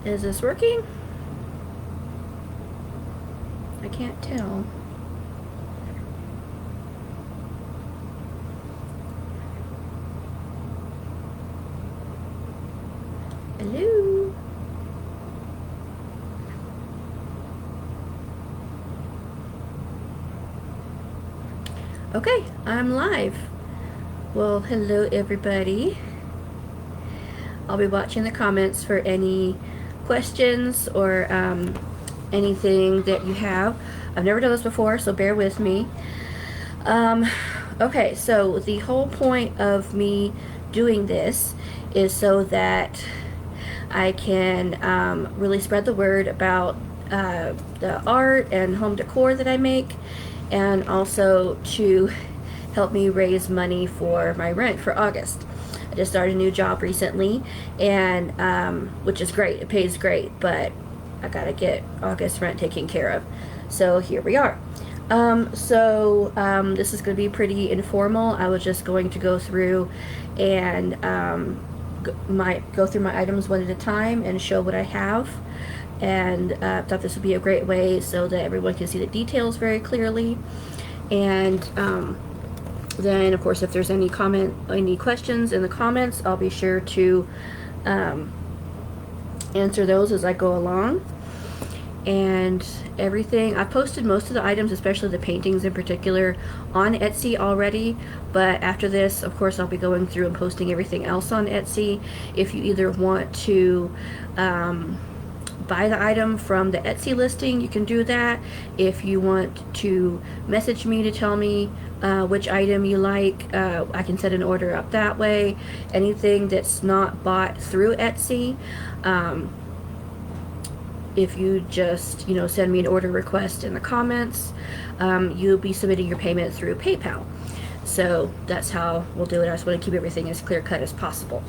Is this working? I can't tell. Hello? Okay, I'm live. Well, hello everybody. I'll be watching the comments for any questions or anything that you have. I've never done this before, so bear with me. Okay, so the whole point of me doing this is so that I can really spread the word about the art and home decor that I make, and also to help me raise money for my rent for August. I just started a new job recently, and which is great. It pays great, but I gotta get August rent taken care of. So here we are. This is going to be pretty informal. I was just going to go through and go through my items one at a time and show what I have, and thought this would be a great way so that everyone can see the details very clearly. And then, of course, if there's any questions in the comments, I'll be sure to answer those as I go along. And everything, I've posted most of the items, especially the paintings in particular, on Etsy already, but after this, of course, I'll be going through and posting everything else on Etsy. If you either want to buy the item from the Etsy listing, you can do that. If you want to message me to tell me which item you like, I can set an order up that way. Anything that's not bought through Etsy, if you just, send me an order request in the comments, you'll be submitting your payment through PayPal. So that's how we'll do it. I just want to keep everything as clear cut as possible.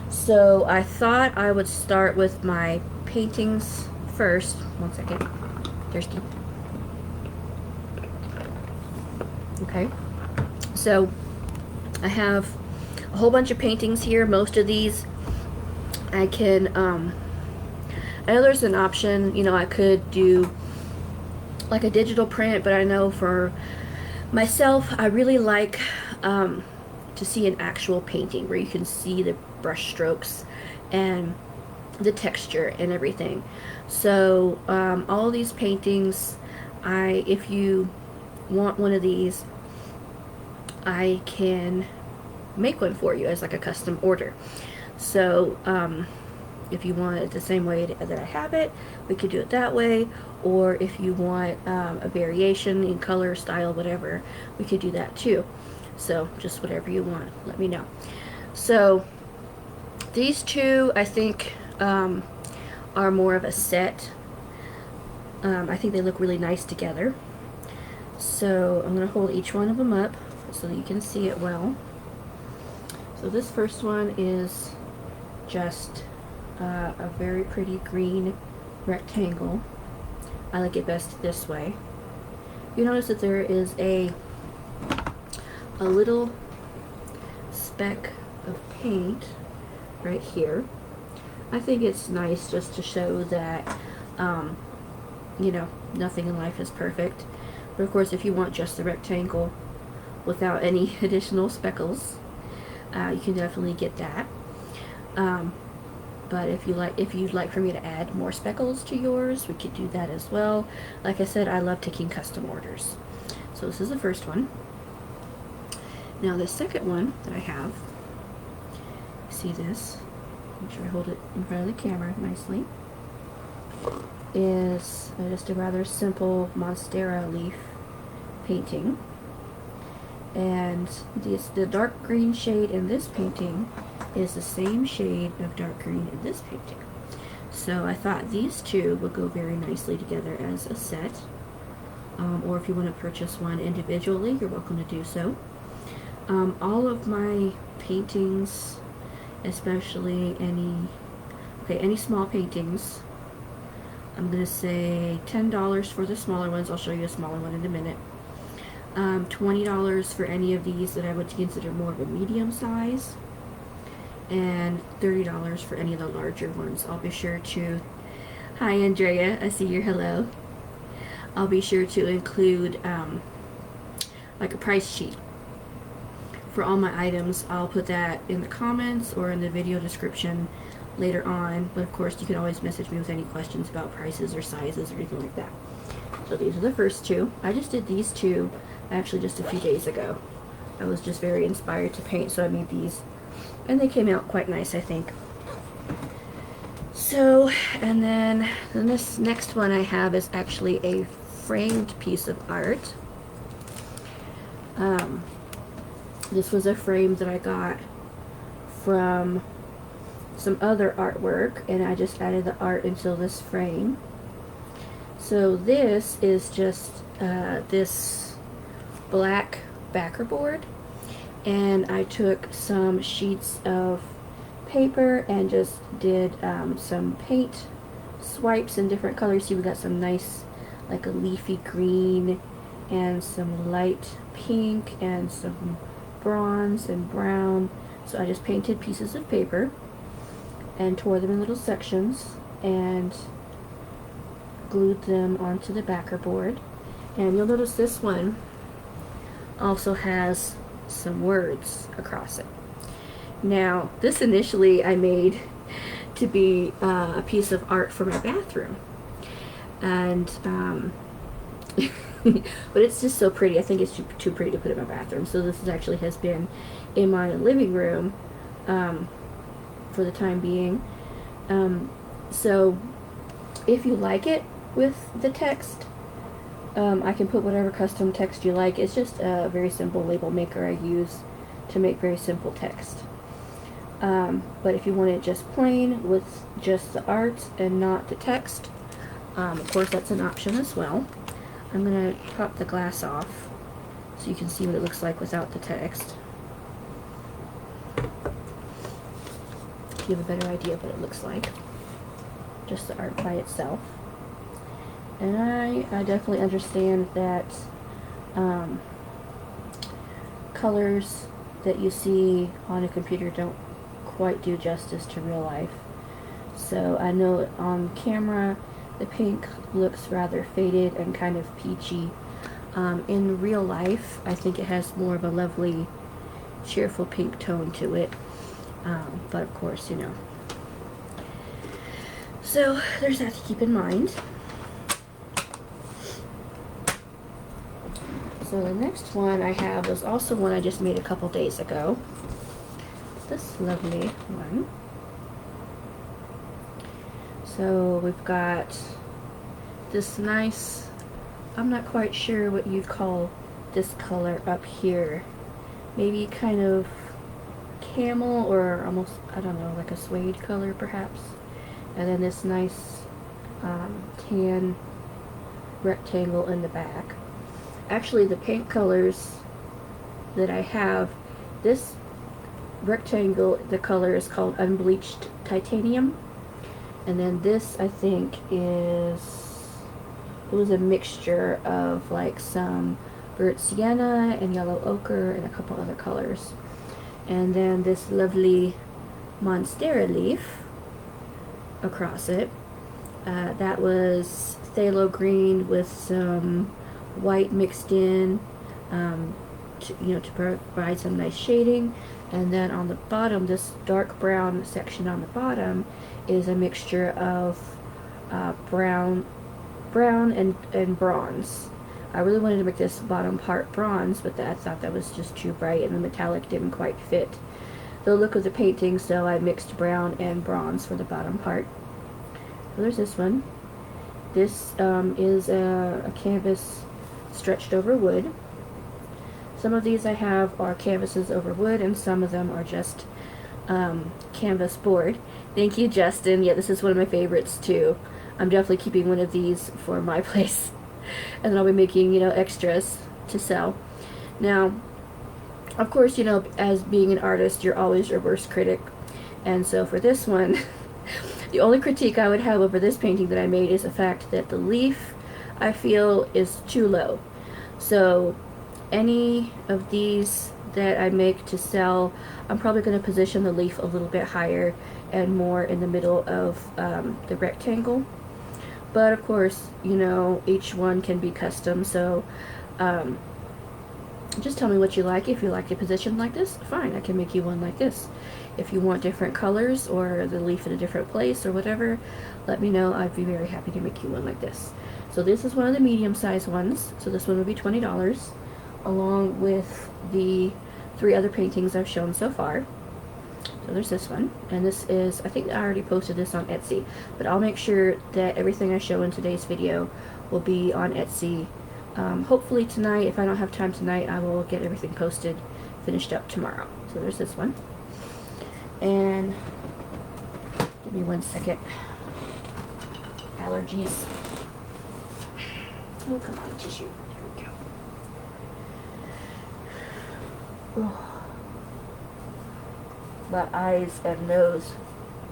So I thought I would start with my paintings first. One second. Thirsty. Okay. So I have a whole bunch of paintings here. Most of these I can, I know there's an option, I could do like a digital print, but I know for myself, I really like to see an actual painting where you can see the brush strokes and the texture and everything. So all of these paintings, if you want one of these, I can make one for you as like a custom order. So if you want it the same way that I have it, we could do it that way. Or if you want a variation in color, style, whatever, we could do that too. So just whatever you want, let me know. So these two, I think, are more of a set. I think they look really nice together. So I'm going to hold each one of them up so that you can see it well. So this first one is just a very pretty green rectangle. I like it best this way. You notice that there is a little speck of paint right here. I think it's nice just to show that nothing in life is perfect. But of course, if you want just the rectangle without any additional speckles, you can definitely get that. But if you'd like for me to add more speckles to yours, we could do that as well. Like I said, I love taking custom orders. So this is the first one. Now the second one that I have, see this? Make sure I hold it in front of the camera nicely. Is just a rather simple Monstera leaf painting. And the dark green shade in this painting is the same shade of dark green in this painting. So I thought these two would go very nicely together as a set. Or if you want to purchase one individually, you're welcome to do so. All of my paintings, especially any small paintings, I'm going to say $10 for the smaller ones. I'll show you a smaller one in a minute. $20 for any of these that I would consider more of a medium size, and $30 for any of the larger ones. I'll be sure to Hi Andrea, I see your hello. I'll be sure to include like a price sheet for all my items. I'll put that in the comments or in the video description later on, but of course you can always message me with any questions about prices or sizes or anything like that. So these are the first two. I just did these two actually just a few days ago. I was just very inspired to paint, so I made these, and they came out quite nice, I think. So, and then this next one I have is actually a framed piece of art. This was a frame that I got from some other artwork, and I just added the art into this frame. So this is just this black backer board, and I took some sheets of paper and just did some paint swipes in different colors. See, we got some nice, like a leafy green and some light pink and some bronze and brown. So I just painted pieces of paper and tore them in little sections and glued them onto the backer board. And you'll notice this one also has some words across it. Now, this initially I made to be a piece of art for my bathroom, and but it's just so pretty. I think it's too pretty to put in my bathroom, so this actually has been in my living room for the time being. So if you like it with the text, I can put whatever custom text you like. It's just a very simple label maker I use to make very simple text. But if you want it just plain with just the art and not the text, of course that's an option as well. I'm going to pop the glass off so you can see what it looks like without the text. You have a better idea of what it looks like. Just the art by itself. And I definitely understand that colors that you see on a computer don't quite do justice to real life. So I know on camera the pink looks rather faded and kind of peachy. In real life, I think it has more of a lovely, cheerful pink tone to it. But of course, you know. So there's that to keep in mind. So the next one I have was also one I just made a couple days ago. This lovely one. So we've got this nice, I'm not quite sure what you'd call this color up here. Maybe kind of camel or almost, I don't know, like a suede color perhaps. And then this nice tan rectangle in the back. Actually, the paint colors that I have, this rectangle, the color is called unbleached titanium, and then this I think it was a mixture of like some burnt sienna and yellow ochre and a couple other colors. And then this lovely monstera leaf across it, that was phthalo green with some white mixed in, to provide some nice shading. And then on the bottom, this dark brown section on the bottom is a mixture of brown and bronze. I really wanted to make this bottom part bronze, but I thought that was just too bright and the metallic didn't quite fit the look of the painting, so I mixed brown and bronze for the bottom part. So there's this one. This is a canvas stretched over wood. Some of these I have are canvases over wood, and some of them are just canvas board. Thank you, Justin. Yeah, this is one of my favorites too. I'm definitely keeping one of these for my place, and then I'll be making, extras to sell. Now, of course, as being an artist, you're always your worst critic, and so for this one, the only critique I would have over this painting that I made is the fact that the leaf, I feel, is too low. So any of these that I make to sell, I'm probably going to position the leaf a little bit higher and more in the middle of the rectangle. But of course, you know, each one can be custom, so just tell me what you like. If you like it positioned like this, fine, I can make you one like this. If you want different colors or the leaf in a different place or whatever, let me know. I'd be very happy to make you one like this. So this is one of the medium-sized ones. So this one would be $20, along with the 3 other paintings I've shown so far. So there's this one, and this is, I think I already posted this on Etsy, but I'll make sure that everything I show in today's video will be on Etsy. Hopefully tonight. If I don't have time tonight, I will get everything posted, finished up tomorrow. So there's this one. And give me 1 second. Allergies. Oh, come on, tissue. There we go. Oh. My eyes and nose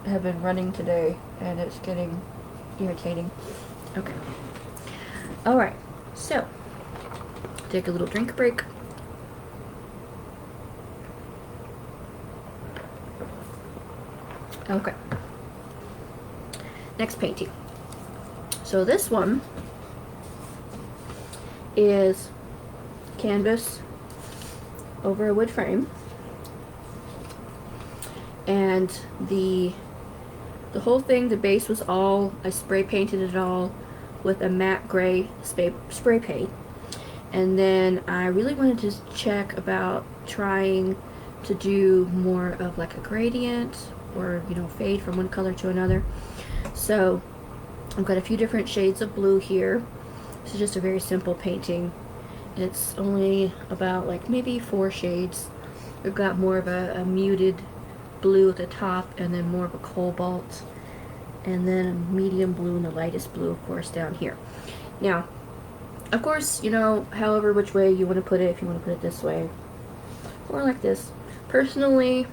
have been running today, and it's getting irritating. Okay. Alright, so take a little drink break. Okay. Next painting. So this one is canvas over a wood frame. And the whole thing, the base was all, I spray painted it all with a matte gray spray paint. And then I really wanted to check about trying to do more of like a gradient, or, you know, fade from one color to another. So I've got a few different shades of blue here. This is just a very simple painting. It's only about like maybe 4 shades. We've got more of a muted blue at the top, and then more of a cobalt, and then a medium blue, and the lightest blue, of course, down here. Now, of course, you know, however which way you want to put it, if you want to put it this way or like this. Personally,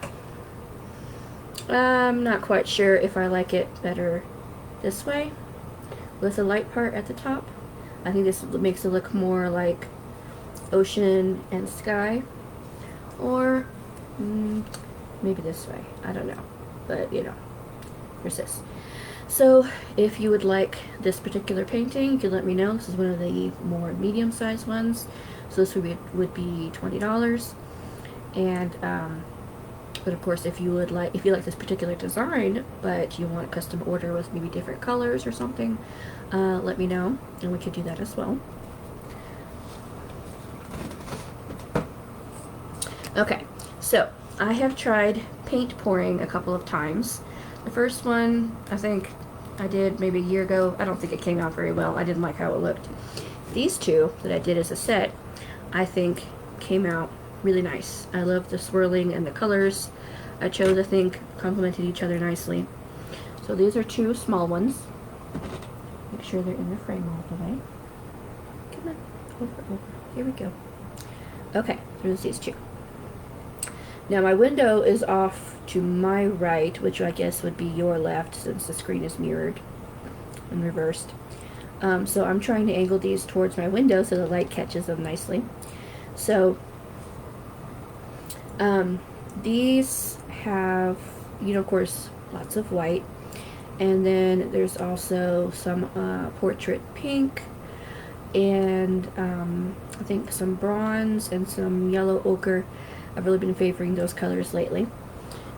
I'm not quite sure if I like it better this way with the light part at the top. I think this makes it look more like ocean and sky, or maybe this way, I don't know, but you know, there's this. So if you would like this particular painting, you can let me know. This is one of the more medium-sized ones, so this would be $20. And but of course, if you like this particular design, but you want a custom order with maybe different colors or something, let me know, and we could do that as well. Okay, so I have tried paint pouring a couple of times. The first one, I think I did maybe a year ago. I don't think it came out very well. I didn't like how it looked. These two that I did as a set, I think came out really nice. I love the swirling and the colors I chose. I think complemented each other nicely. So these are 2 small ones. Make sure they're in the frame all the way. Come on, over. Here we go. Okay, there's these 2. Now my window is off to my right, which I guess would be your left since the screen is mirrored and reversed. So I'm trying to angle these towards my window so the light catches them nicely. So these have, you know, of course, lots of white, and then there's also some portrait pink, and I think some bronze and some yellow ochre. I've really been favoring those colors lately.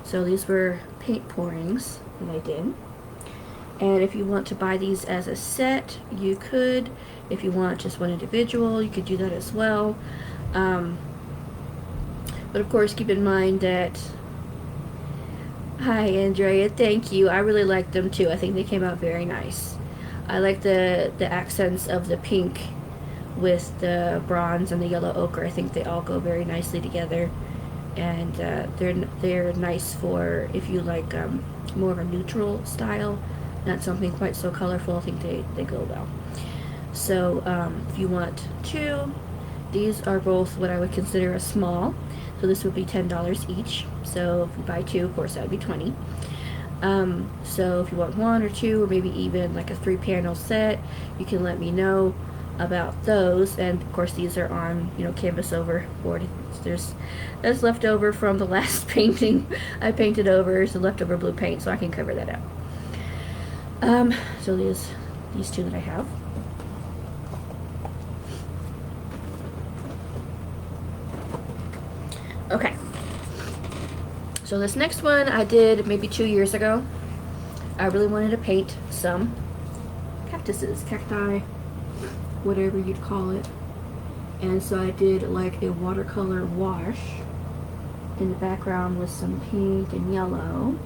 So these were paint pourings that I did. And if you want to buy these as a set, you could. If you want just one individual, you could do that as well. But of course, keep in mind that... Hi, Andrea. Thank you. I really like them too. I think they came out very nice. I like the accents of the pink with the bronze and the yellow ochre. I think they all go very nicely together. And they're nice for if you like more of a neutral style, not something quite so colorful. I think they go well. So if you want 2, these are both what I would consider a small. So this would be $10 each. So if you buy 2, of course that would be $20. So if you want 1 or 2, or maybe even like a 3-panel set, you can let me know about those. And of course these are on, you know, canvas over board. That's left over from the last painting I painted over. Some leftover blue paint, so I can cover that up. So these these two that I have. Okay, so this next one I did maybe 2 years ago. I really wanted to paint some cactuses, cacti, whatever you'd call it. And so I did like a watercolor wash in the background with some pink and yellow.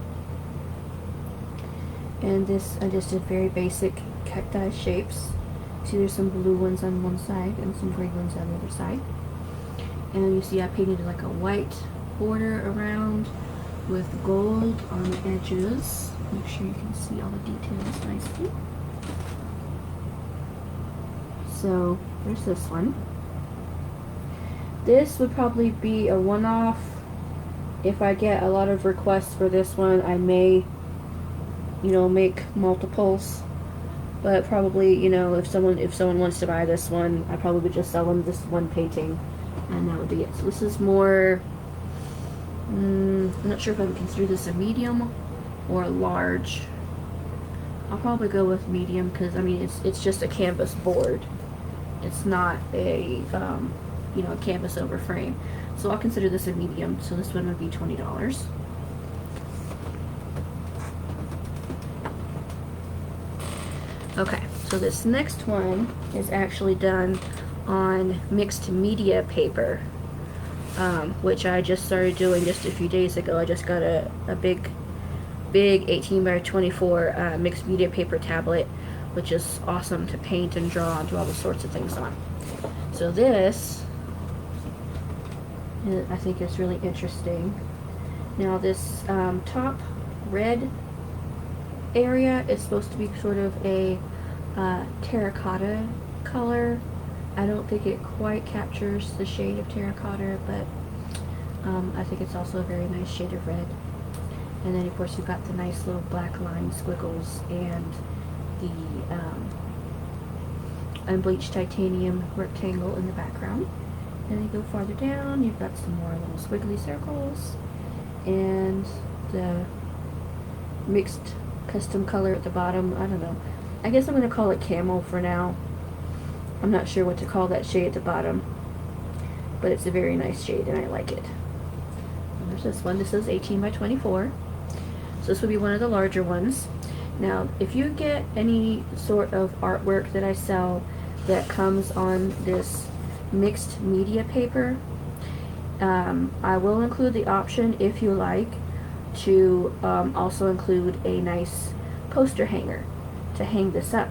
And this, I just did very basic cacti shapes. See, there's some blue ones on one side and some green ones on the other side. And you see I painted like a white border around with gold on the edges. Make sure you can see all the details nicely. So there's this one. This would probably be a one-off. If I get a lot of requests for this one, I may, you know, make multiples. But probably, you know, if someone wants to buy this one, I probably would just sell them this one painting, and that would be it. So this is more, I'm not sure if I would consider this a medium or a large. I'll probably go with medium because, I mean, it's just a canvas board. It's not a, you know, a canvas over frame. So I'll consider this a medium. So this one would be $20. Okay, so this next one is actually done on mixed media paper, which I just started doing just a few days ago. I just got a big 18 by 24 mixed media paper tablet, which is awesome to paint and draw and do all the sorts of things on. So this, I think, is really interesting. Now this top red area is supposed to be sort of a terracotta color. I don't think it quite captures the shade of terracotta, but I think it's also a very nice shade of red. And then of course you've got the nice little black line squiggles and the unbleached titanium rectangle in the background. And then you go farther down, you've got some more little squiggly circles and the mixed custom color at the bottom. I don't know. I guess I'm going to call it camel for now. I'm not sure what to call that shade at the bottom, but it's a very nice shade and I like it. And there's this one. This is 18 by 24. So this would be one of the larger ones. Now, if you get any sort of artwork that I sell that comes on this mixed media paper, I will include the option, if you like, to also include a nice poster hanger to hang this up.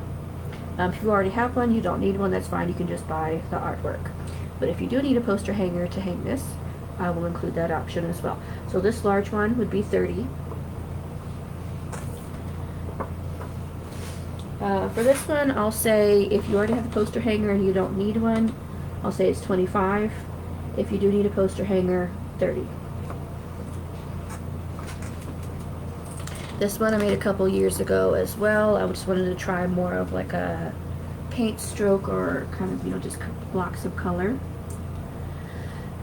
If you already have one, you don't need one, that's fine, you can just buy the artwork. But if you do need a poster hanger to hang this, I will include that option as well. So this large one would be $30. For this one, I'll say if you already have a poster hanger and you don't need one, I'll say it's $25. If you do need a poster hanger, $30. This one I made a couple years ago as well. I just wanted to try more of like a paint stroke or kind of, you know, just blocks of color.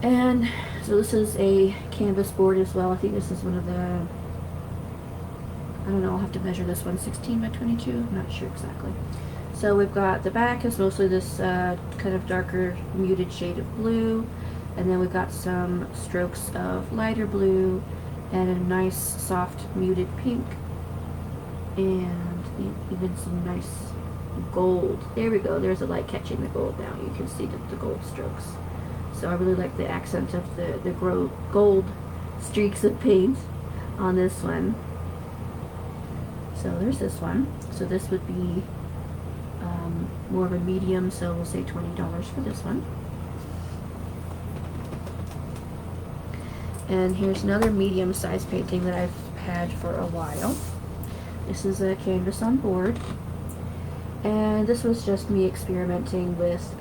And so this is a canvas board as well. I think this is one of the, I don't know, I'll have to measure this one, 16 by 22, I'm not sure exactly. So we've got the back is mostly this kind of darker muted shade of blue, and then we've got some strokes of lighter blue and a nice soft muted pink, and even some nice gold. There we go, there's a light catching the gold now. You can see the gold strokes. So I really like the accent of the gold streaks of paint on this one. So there's this one. So this would be more of a medium, so we'll say $20 for this one. And here's another medium-sized painting that I've had for a while. This is a canvas on board, and this was just me experimenting with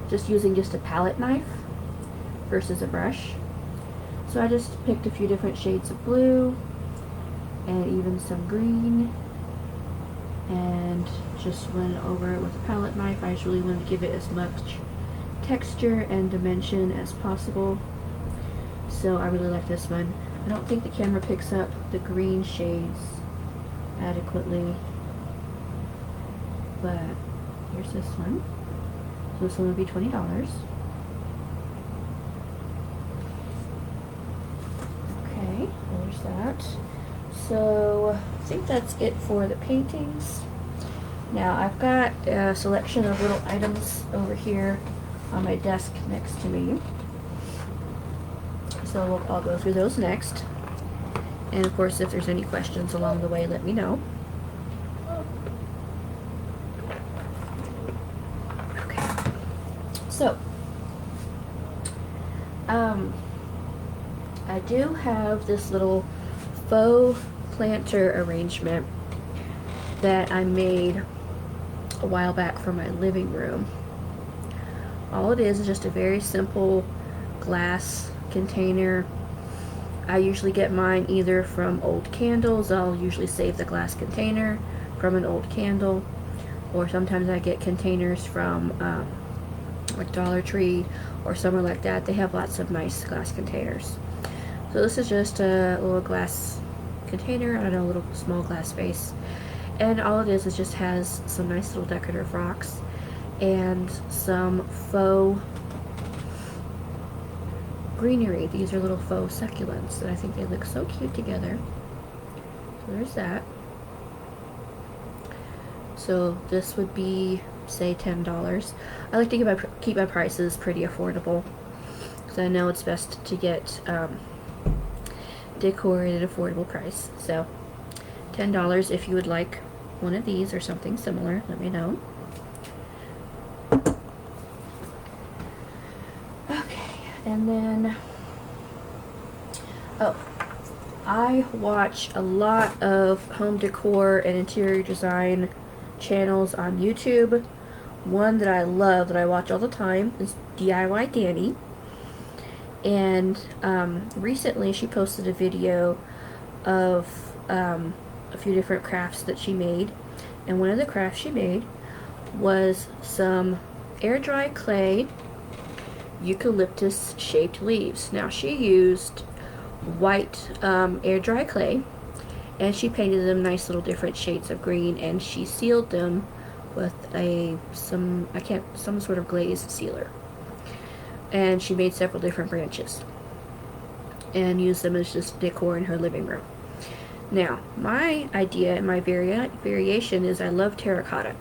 just using just a palette knife versus a brush. So I just picked a few different shades of blue and even some green, and just went over it with a palette knife. I just really wanted to give it as much texture and dimension as possible. So I really like this one. I don't think the camera picks up the green shades adequately. there's this one. So this one would be $20. Okay, there's that. So I think that's it for the paintings. Now I've got a selection of little items over here on my desk next to me. So I'll go through those next. And of course, if there's any questions along the way, let me know. Okay. So, I do have this little faux planter arrangement that I made a while back for my living room. All it is just a very simple glass container. I usually get mine either from old candles. I'll usually save the glass container from an old candle, or sometimes I get containers from like Dollar Tree or somewhere like that. They have lots of nice glass containers. So this is just a little glass container, I don't know, a little small glass vase. And all it is just has some nice little decorative rocks and some faux greenery. These are little faux succulents, and I think they look so cute together. So there's that. So this would be, say, $10. I like to keep my prices pretty affordable, because I know it's best to get decor at an affordable price. So $10. If you would like one of these or something similar, let me know. Okay, and then I watch a lot of home decor and interior design channels on YouTube. One that I love, that I watch all the time, is DIY Danny. And recently she posted a video of a few different crafts that she made. And one of the crafts she made was some air dry clay eucalyptus shaped leaves. Now she used white air dry clay, and she painted them nice little different shades of green, and she sealed them with some sort of glaze sealer. And she made several different branches and used them as just decor in her living room. Now, my idea and my variation is I love terracotta.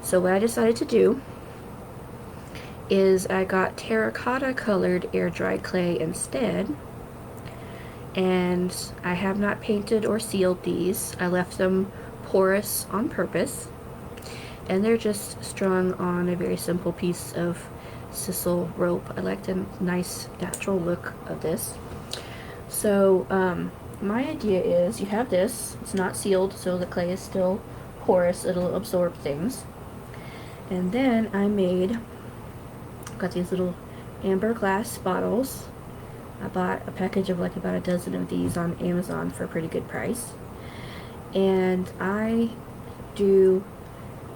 So what I decided to do is I got terracotta colored air dry clay instead. And I have not painted or sealed these. I left them porous on purpose. And they're just strung on a very simple piece of sisal rope. I like the nice natural look of this. So my idea is you have this. It's not sealed, so the clay is still porous. It'll absorb things. And then I got these little amber glass bottles. I bought a package of like about a dozen of these on Amazon for a pretty good price. And I do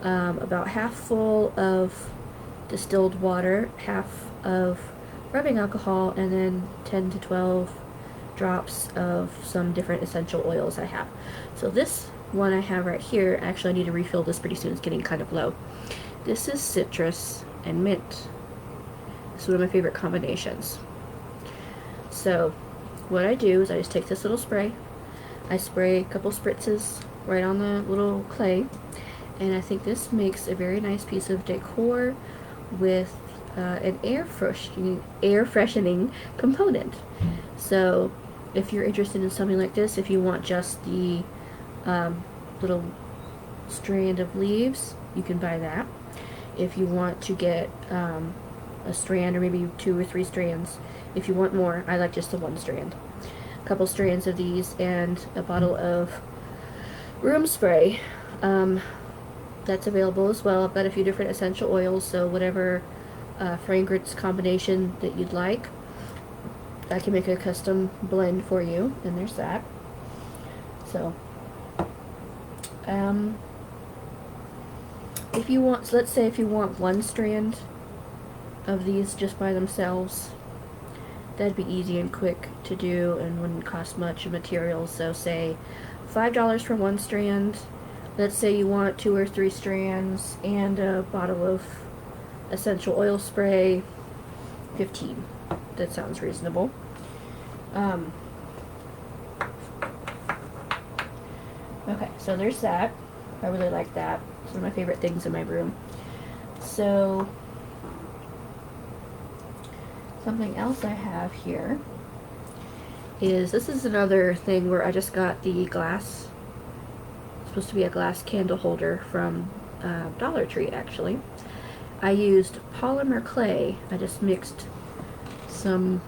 about half full of distilled water, half of rubbing alcohol, and then 10 to 12 drops of some different essential oils I have. So this one I have right here, actually I need to refill this pretty soon. It's getting kind of low. This is citrus and mint. It's one of my favorite combinations. So what I do is I just take this little spray. I spray a couple spritzes right on the little clay, and I think this makes a very nice piece of decor with an air freshening component. So if you're interested in something like this, if you want just the little strand of leaves, you can buy that. If you want to get a strand, or maybe 2 or 3 strands, if you want more, I like just the one strand. A couple strands of these and a bottle of room spray. That's available as well. I've got a few different essential oils, so whatever fragrance combination that you'd like, I can make a custom blend for you, and there's that. So if you want, so let's say if you want one strand of these just by themselves, that'd be easy and quick to do and wouldn't cost much material. So say $5 for one strand, let's say you want 2 or 3 strands and a bottle of essential oil spray, 15. That sounds reasonable. Okay, so there's that. I really like that. It's one of my favorite things in my room. So, something else I have here is, this is another thing where I just got the glass, it's supposed to be a glass candle holder from Dollar Tree actually. I used polymer clay. I just mixed some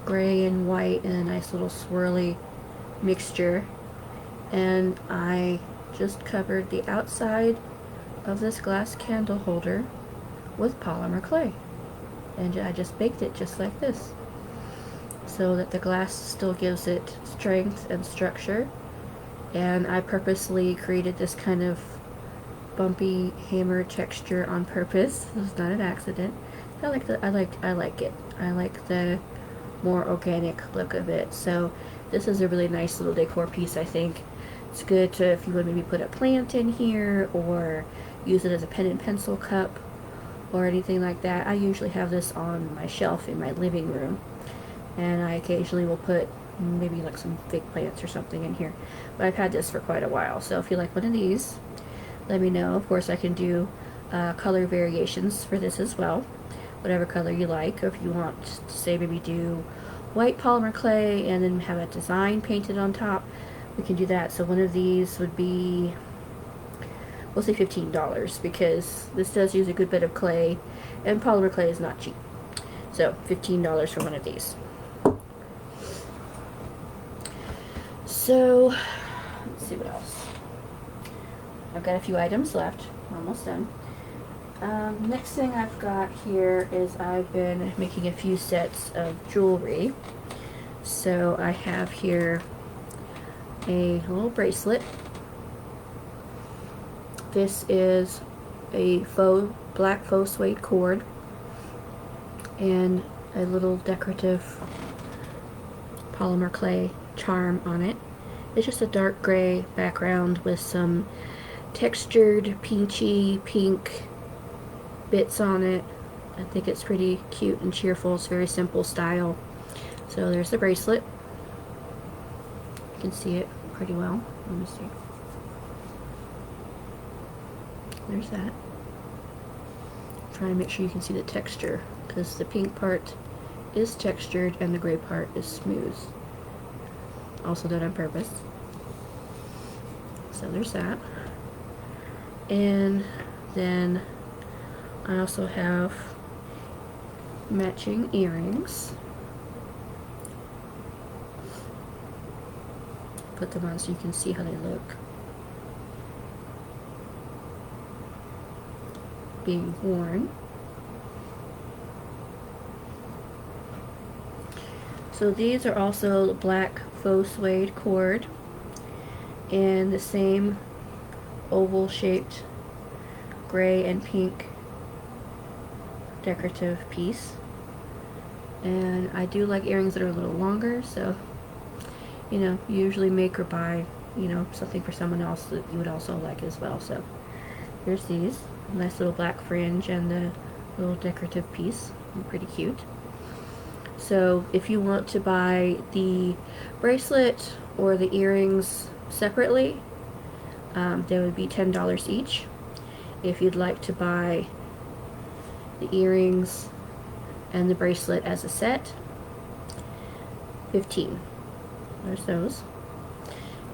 gray and white in a nice little swirly mixture, and I just covered the outside of this glass candle holder with polymer clay, and I just baked it just like this, so that the glass still gives it strength and structure. And I purposely created this kind of bumpy hammer texture on purpose. This is not an accident. I like it. I like the more organic look of it. So this is a really nice little decor piece, I think. It's good to, if you would maybe put a plant in here or use it as a pen and pencil cup or anything like that. I usually have this on my shelf in my living room, and I occasionally will put maybe like some fake plants or something in here. But I've had this for quite a while, so if you like one of these, let me know. Of course, I can do color variations for this as well, whatever color you like. Or if you want to, say, maybe do white polymer clay and then have a design painted on top, we can do that. So one of these would be, we'll say $15, because this does use a good bit of clay, and polymer clay is not cheap. So $15 for one of these. So let's see what else. I've got a few items left. We're almost done. Next thing I've got here is I've been making a few sets of jewelry. So I have here a little bracelet. This is a black faux suede cord and a little decorative polymer clay charm on it. It's just a dark gray background with some textured peachy pink bits on it. I think it's pretty cute and cheerful. It's very simple style. So there's the bracelet. You can see it pretty well. Let me see. There's that. Try to make sure you can see the texture, because the pink part is textured and the gray part is smooth. Also done on purpose. So there's that. And then I also have matching earrings. Put them on so you can see how they look being worn. So these are also black faux suede cord and the same oval shaped gray and pink decorative piece. And I do like earrings that are a little longer, so you know, you usually make or buy, you know, something for someone else that you would also like as well. So here's these. Nice little black fringe and the little decorative piece. Pretty cute. So if you want to buy the bracelet or the earrings separately, they would be $10 each. If you'd like to buy the earrings and the bracelet as a set, $15. There's those.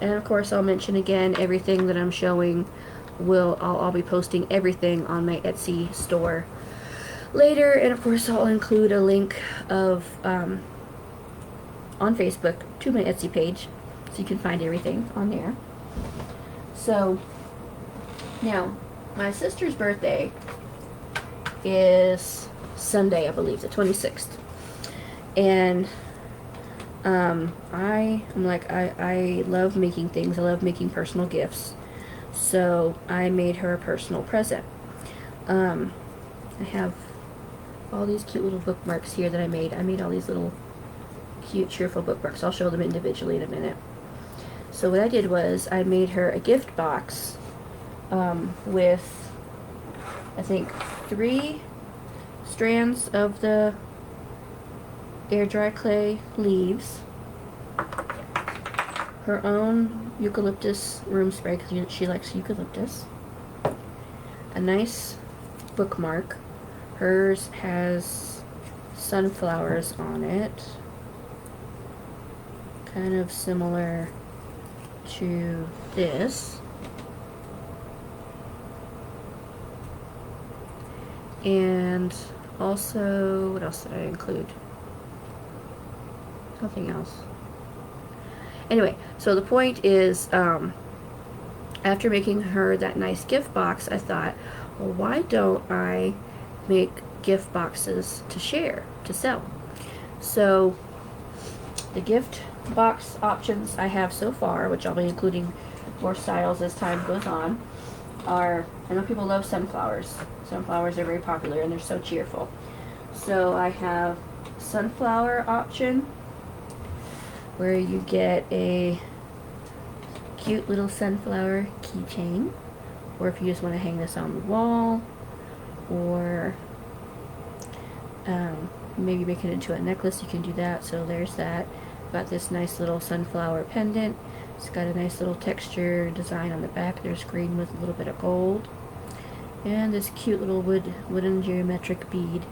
And of course, I'll mention again, everything that I'm showing I'll be posting everything on my Etsy store later, and of course I'll include a link of on Facebook to my Etsy page, so you can find everything on there. So now my sister's birthday is Sunday, I believe, the 26th, and I love making things. I love making personal gifts. So I made her a personal present. I have all these cute little bookmarks here that I made. I made all these little cute, cheerful bookmarks. I'll show them individually in a minute. So what I did was I made her a gift box with, I think, 3 strands of the air dry clay leaves, her own eucalyptus room spray because she likes eucalyptus, a nice bookmark. Hers has sunflowers on it, kind of similar to this. And also, what else did I include? Nothing else. Anyway, so the point is, after making her that nice gift box, I thought, well, why don't I make gift boxes to share, to sell? So the gift box options I have so far, which I'll be including more styles as time goes on, are, I know people love sunflowers. Sunflowers are very popular and they're so cheerful. So I have sunflower option, where you get a cute little sunflower keychain, or if you just want to hang this on the wall, or maybe make it into a necklace, you can do that. So there's that. Got this nice little sunflower pendant. It's got a nice little texture design on the back. There's green with a little bit of gold. And this cute little wooden geometric bead.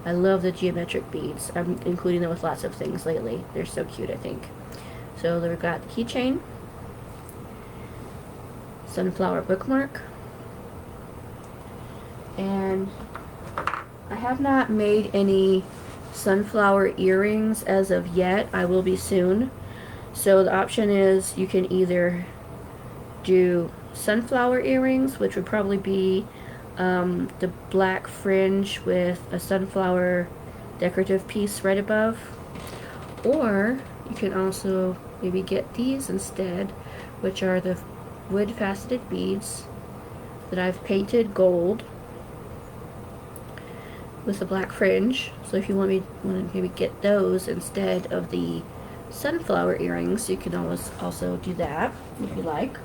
I love the geometric beads. I'm including them with lots of things lately. They're so cute, I think. So we've got the keychain, sunflower bookmark, and I have not made any sunflower earrings as of yet. I will be soon. So the option is you can either do sunflower earrings, which would probably be the black fringe with a sunflower decorative piece right above, or you can also maybe get these instead, which are the wood faceted beads that I've painted gold with the black fringe. So if you want to maybe get those instead of the sunflower earrings, you can always also do that if you like.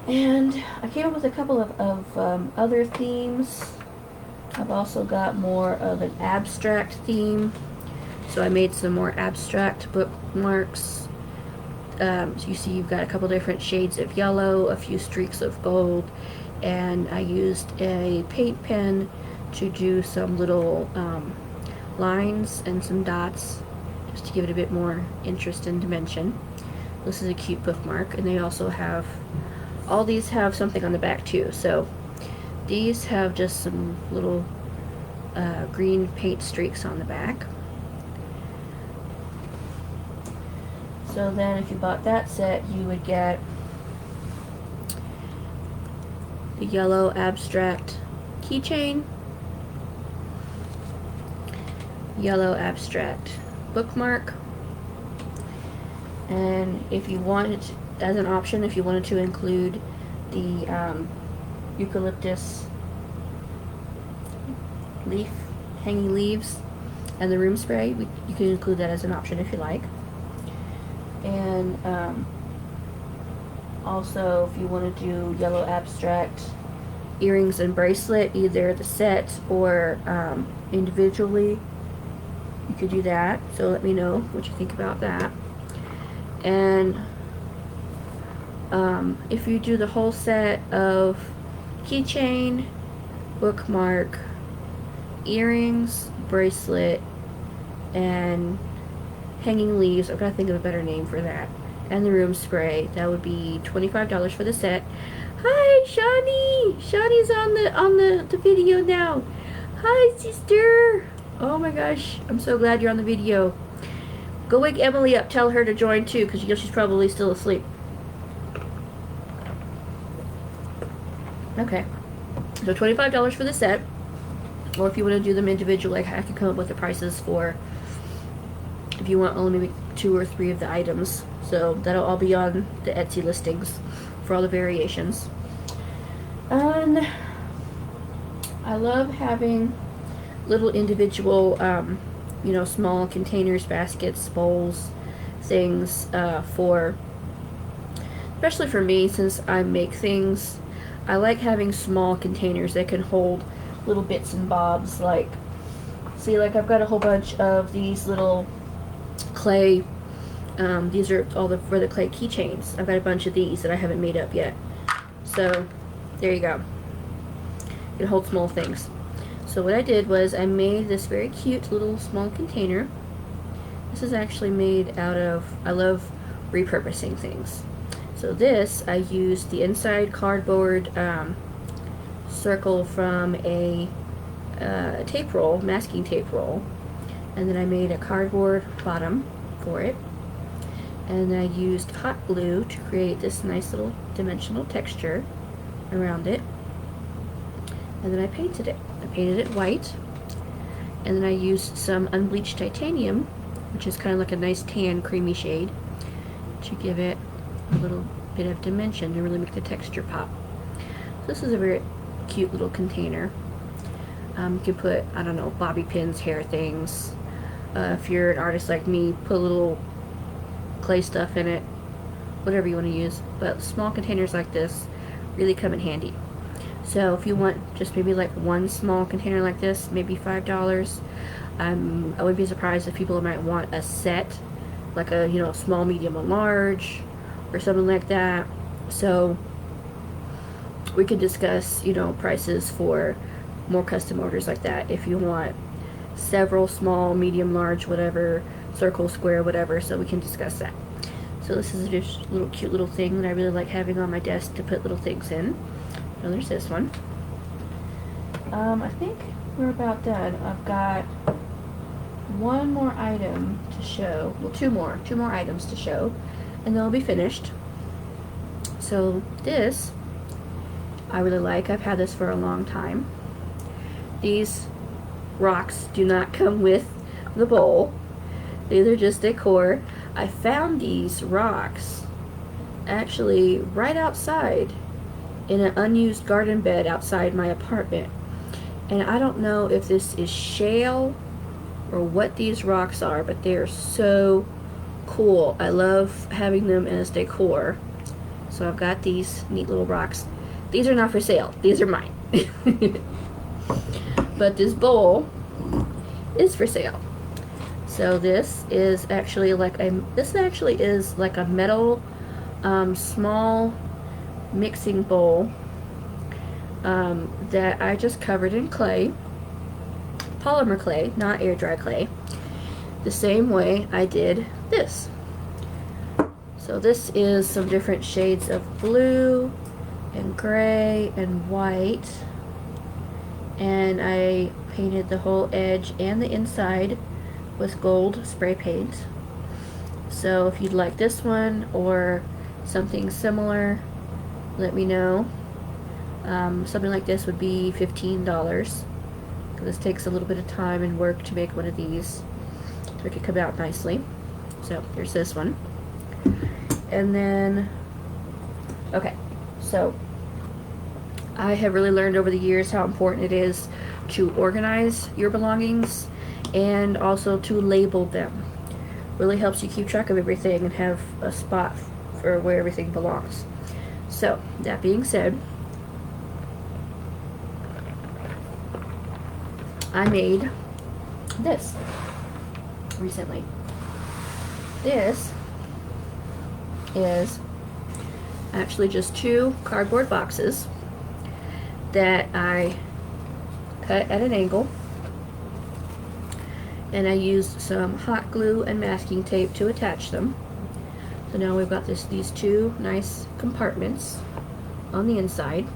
And I came up with a couple of other themes. I've also got more of an abstract theme, so I made some more abstract bookmarks. So you see you've got a couple different shades of yellow, a few streaks of gold, and I used a paint pen to do some little lines and some dots just to give it a bit more interest and dimension. This is a cute bookmark, and they also have, all these have something on the back too. So these have just some little green paint streaks on the back. So then if you bought that set, you would get the yellow abstract keychain, yellow abstract bookmark, and if you wanted, as an option, if you wanted to include the eucalyptus leaf, hanging leaves, and the room spray, you can include that as an option if you like. And also, if you want to do yellow abstract earrings and bracelet, either the set or individually, you could do that. So let me know what you think about that. And if you do the whole set of keychain, bookmark, earrings, bracelet, and hanging leaves, I've got to think of a better name for that, and the room spray, that would be $25 for the set. Hi, Shawnee! Shawnee's on the video now. Hi, sister! Oh my gosh, I'm so glad you're on the video. Go wake Emily up, tell her to join too, because she's probably still asleep. Okay, so $25 for the set, or if you want to do them individually, I can come up with the prices for, if you want only maybe 2 or 3 of the items. So that'll all be on the Etsy listings for all the variations. And I love having little individual, you know, small containers, baskets, bowls, things for, especially for me, since I make things. I like having small containers that can hold little bits and bobs. Like, see, like I've got a whole bunch of these little clay, these are all for the clay keychains. I've got a bunch of these that I haven't made up yet. So, there you go. It holds small things. So what I did was I made this very cute little small container. This is actually made out of, I love repurposing things. So this, I used the inside cardboard circle from a tape roll, masking tape roll. And then I made a cardboard bottom for it. And then I used hot glue to create this nice little dimensional texture around it. And then I painted it. I painted it white. And then I used some unbleached titanium, which is kind of like a nice tan creamy shade, to give it a little bit of dimension to really make the texture pop. So this is a very cute little container. You can put, I don't know, bobby pins, hair things. If you're an artist like me, put a little clay stuff in it, whatever you want to use. But small containers like this really come in handy. So if you want just maybe like one small container like this, maybe $5. I wouldn't be surprised if people might want a set, like a, you know, small, medium, and large, or something like that. So we could discuss, you know, prices for more custom orders like that if you want several small, medium, large, whatever, circle, square, whatever. So we can discuss that. So this is just a little cute little thing that I really like having on my desk to put little things in. So there's this one. I think we're about done. I've got one more item to show. Well, two more items to show, and then I'll be finished. So this, I really like. I've had this for a long time. These rocks do not come with the bowl. These are just decor. I found these rocks actually right outside in an unused garden bed outside my apartment. And I don't know if this is shale or what these rocks are, but they are so cool. I love having them as decor. So I've got these neat little rocks. These are not for sale. These are mine. But this bowl is for sale. So this is actually like a metal small mixing bowl that I just covered in clay, polymer clay, not air dry clay, the same way I did this. So this is some different shades of blue and gray and white, and I painted the whole edge and the inside with gold spray paint. So if you'd like this one or something similar, let me know. Something like this would be $15. This takes a little bit of time and work to make one of these so it could come out nicely. So here's this one. And then, okay, so I have really learned over the years how important it is to organize your belongings and also to label them. Really helps you keep track of everything and have a spot for where everything belongs. So, that being said, I made this recently. This is actually just 2 cardboard boxes that I cut at an angle, and I used some hot glue and masking tape to attach them. So now we've got these 2 nice compartments on the inside.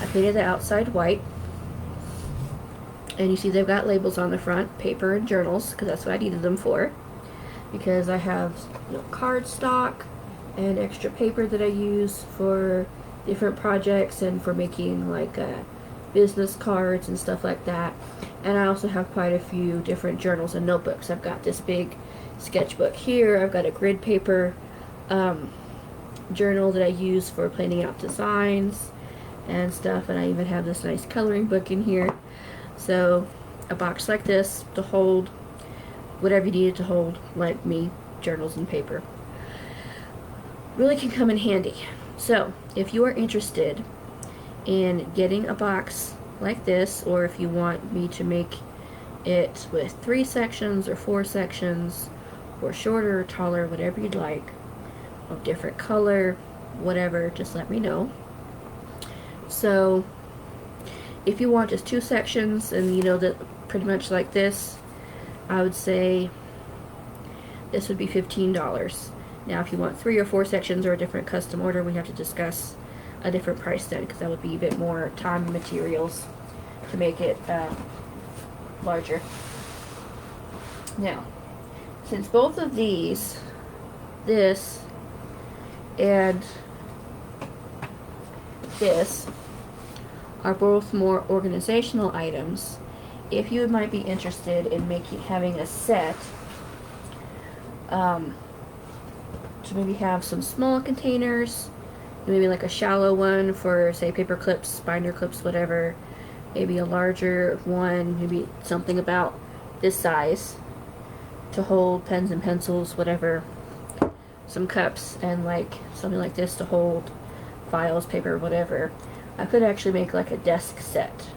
I painted the outside white, and you see they've got labels on the front, paper and journals, because that's what I needed them for, because I have, you know, cardstock and extra paper that I use for different projects and for making like business cards and stuff like that. And I also have quite a few different journals and notebooks. I've got this big sketchbook here. I've got a grid paper journal that I use for planning out designs and stuff, and I even have this nice coloring book in here. So a box like this to hold whatever you need it to hold, like me, journals and paper, really can come in handy. So if you are interested in getting a box like this, or if you want me to make it with 3 sections or 4 sections, or shorter or taller, whatever you'd like, of different color, whatever, just let me know. So if you want just 2 sections, and you know that pretty much like this, I would say this would be $15. Now if you want 3 or 4 sections or a different custom order, we have to discuss a different price then, because that would be a bit more time and materials to make it larger. Now, since both of these, this and this, are both more organizational items, if you might be interested in having a set, to maybe have some small containers, maybe like a shallow one for, say, paper clips, binder clips, whatever, maybe a larger one, maybe something about this size to hold pens and pencils, whatever, some cups, and like something like this to hold files, paper, whatever. I could actually make like a desk set.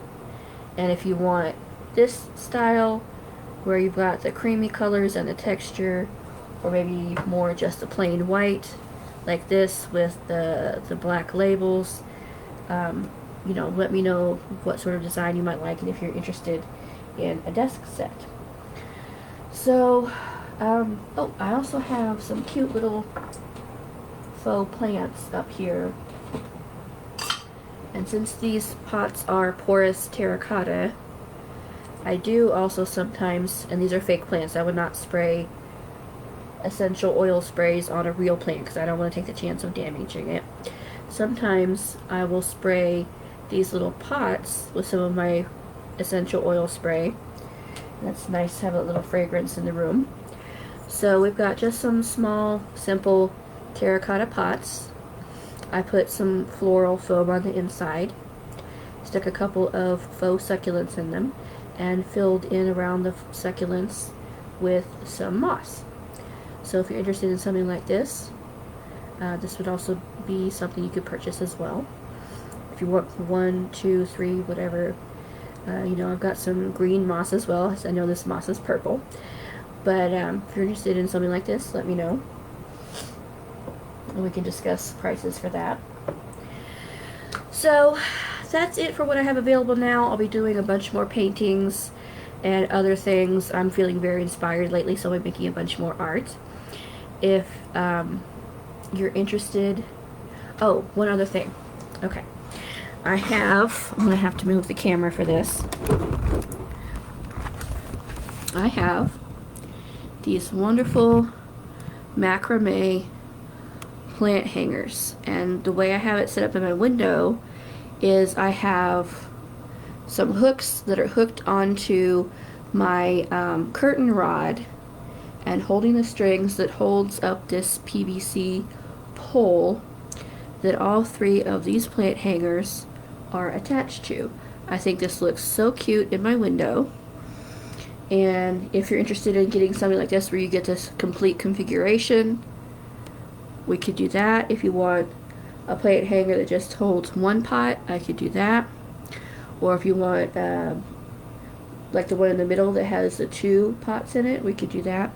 And if you want this style where you've got the creamy colors and the texture, or maybe more just a plain white like this with the black labels, you know, let me know what sort of design you might like and if you're interested in a desk set. So oh, I also have some cute little faux plants up here. And since these pots are porous terracotta, I do also sometimes, and these are fake plants, I would not spray essential oil sprays on a real plant because I don't want to take the chance of damaging it. Sometimes I will spray these little pots with some of my essential oil spray. And that's nice to have a little fragrance in the room. So we've got just some small, simple terracotta pots. I put some floral foam on the inside, stuck a couple of faux succulents in them, and filled in around the succulents with some moss. So if you're interested in something like this, this would also be something you could purchase as well. If you want 1, 2, 3, whatever, you know, I've got some green moss as well. I know this moss is purple, but if you're interested in something like this, let me know, and we can discuss prices for that. So that's it for what I have available now. I'll be doing a bunch more paintings and other things. I'm feeling very inspired lately, so I'm making a bunch more art. If you're interested, oh, one other thing. Okay, I'm gonna have to move the camera for this. I have these wonderful macrame plant hangers, and the way I have it set up in my window is I have some hooks that are hooked onto my curtain rod and holding the strings that holds up this PVC pole that all 3 of these plant hangers are attached to. I think this looks so cute in my window, and if you're interested in getting something like this where you get this complete configuration, we could do that. If you want a plant hanger that just holds 1 pot, I could do that. Or if you want like the one in the middle that has the 2 pots in it, we could do that.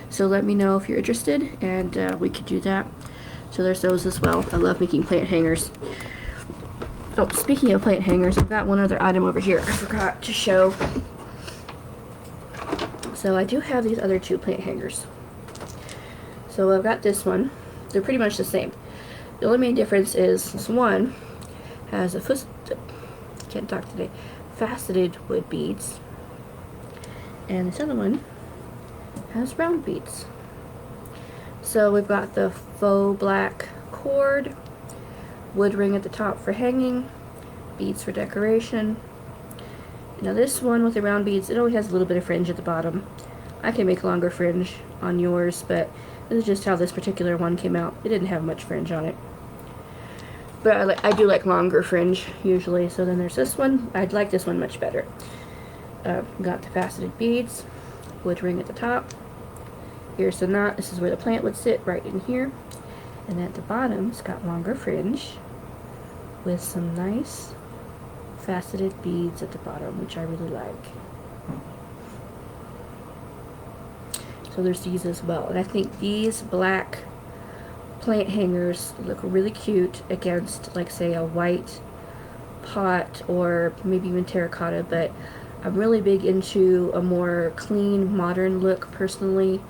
So let me know if you're interested, and we could do that. So there's those as well. I love making plant hangers. Oh, speaking of plant hangers, I've got one other item over here I forgot to show. So I do have these other 2 plant hangers. So I've got this one. They're pretty much the same. The only main difference is this one has a faceted wood beads, and this other one has round beads. So we've got the faux black cord, wood ring at the top for hanging, beads for decoration. Now this one with the round beads, it only has a little bit of fringe at the bottom. I can make longer fringe on yours, but this is just how this particular one came out. It didn't have much fringe on it. But I do like longer fringe usually. So then there's this one. I'd like this one much better. Got the faceted beads, wood ring at the top. Here's the knot. This is where the plant would sit, right in here. And at the bottom, it's got longer fringe with some nice faceted beads at the bottom, which I really like. So there's these as well. And I think these black plant hangers look really cute against, like, say, a white pot or maybe even terracotta, but I'm really big into a more clean, modern look personally.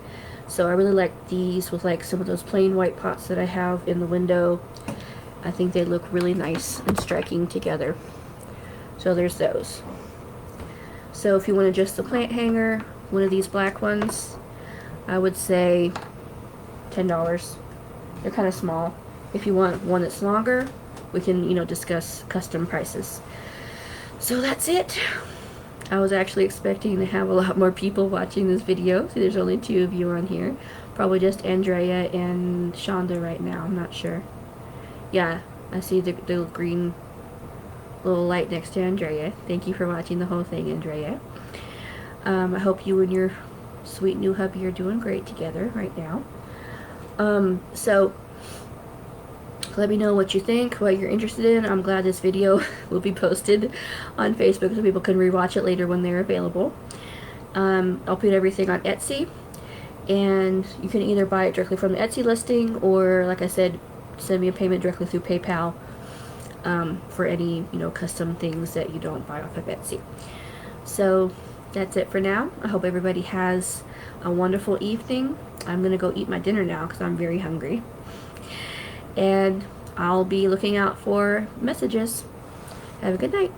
So I really like these with like some of those plain white pots that I have in the window. I think they look really nice and striking together. So there's those. So if you want just the plant hanger, one of these black ones, I would say $10. They're kind of small. If you want one that's longer, we can, you know, discuss custom prices. So that's it. I was actually expecting to have a lot more people watching this video. See, there's only 2 of you on here. Probably just Andrea and Shonda right now. I'm not sure. Yeah, I see the green little light next to Andrea. Thank you for watching the whole thing, Andrea. I hope you and your sweet new hubby are doing great together right now. So let me know what you think, what you're interested in. I'm glad this video will be posted on Facebook so people can rewatch it later when they're available. I'll put everything on Etsy, and you can either buy it directly from the Etsy listing, or, like I said, send me a payment directly through PayPal for any, you know, custom things that you don't buy off of Etsy. So that's it for now. I hope everybody has a wonderful evening. I'm gonna go eat my dinner now because I'm very hungry. And I'll be looking out for messages. Have a good night.